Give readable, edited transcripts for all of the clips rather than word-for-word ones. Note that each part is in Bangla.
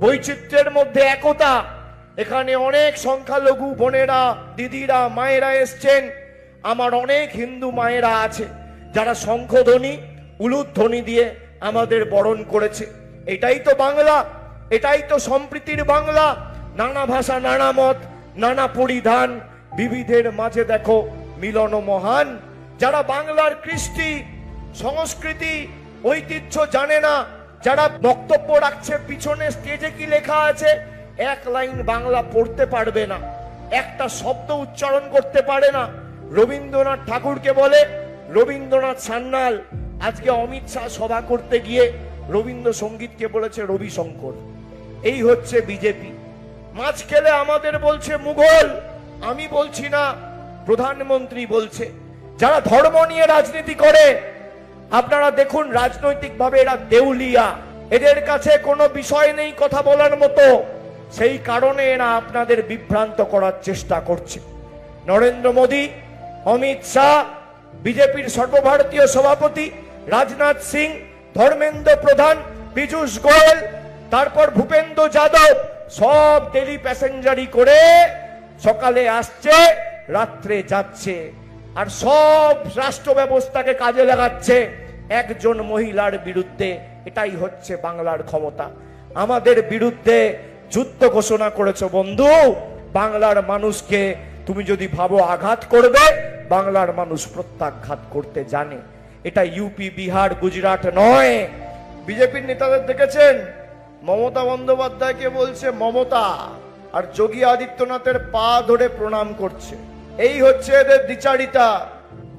বৈচিত্র্যের মধ্যে একতা। এখানে অনেক সংখ্যালঘু বোনেরা, দিদিরা, মায়েরা এসছেন। আমার অনেক হিন্দু মায়েরা আছে যারা শঙ্খধ্বনি, উলুধ্বনি দিয়ে আমাদের বরণ করেছে। এটাই তো বাংলা, এটাই তো সম্প্রীতির বাংলা। নানা ভাষা, নানা মত, নানা পরিধান, বিবিধের মাঝে দেখো মিলন মহান। যারা বাংলার কৃষ্টি, সংস্কৃতি, ঐতিহ্য জানে না, যারা বক্তব্য রাখছে পিছনে স্টেজে কি লেখা আছে, এক লাইন বাংলা পড়তে পারবে না, একটা শব্দ উচ্চারণ করতে পারে না। রবীন্দ্রনাথ ঠাকুরকে বলে রবীন্দ্রনাথ সান্যাল, আজকে অমিত শাহ সভা করতে গিয়ে রবীন্দ্রসঙ্গীতকে বলেছে রবিশঙ্কর। এই হচ্ছে বিজেপি। মাছ খেলে আমাদের বলছে মুঘল। আমি বলছি না, প্রধানমন্ত্রী বলছে। যারা ধর্ম নিয়ে রাজনীতি করে, আপনারা দেখুন রাজনৈতিকভাবে এরা দেউলিয়া, এদের কাছে কোনো বিষয় নেই কথা বলার মতো। সেই কারণে এরা আপনাদের বিভ্রান্ত করার চেষ্টা করছে। নরেন্দ্র মোদী, অমিত শাহ, বিজেপির সর্বভারতীয় সভাপতি রাজনাথ সিং, ধর্মেন্দ্র প্রধান, পীযূষ গোয়েল, তারপর ভূপেন্দ্র যাদব, সব ডেলি প্যাসেঞ্জারি করে সকালে আসছে, রাত্রে যাচ্ছে, আর সব রাষ্ট্র ব্যবস্থাকে কাজে লাগাচ্ছে একজন মহিলার বিরুদ্ধে। এটাই হচ্ছে বাংলার ক্ষমতা। আমাদের বিরুদ্ধে যুদ্ধ ঘোষণা করেছো বন্ধু। বাংলার মানুষকে তুমি যদি ভাবো আঘাত করবে, বাংলার মানুষ প্রত্যাঘাত করতে জানে। এটা ইউপি, বিহার, গুজরাট নয়। বিজেপির নেতাদের দেখেছেন, মমতা বন্দ্যোপাধ্যায়কে বলছে মমতা, আর যোগী আদিত্যনাথের পা ধরে প্রণাম করছে। এই হচ্ছে এদের দ্বিচারিতা।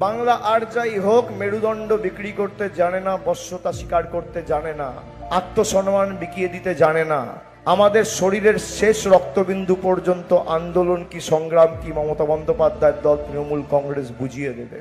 বাংলা আর যাই হোক, মেরুদণ্ড বিক্রি করতে জানে না, বশ্যতা স্বীকার করতে জানে না, আত্মসম্মান বিকিয়ে দিতে জানে না। আমাদের শরীরের শেষ রক্তবিন্দু পর্যন্ত আন্দোলন কি, সংগ্রাম কি, মমতা বন্দ্যোপাধ্যায়ের দল তৃণমূল কংগ্রেস বুঝিয়ে দেবে।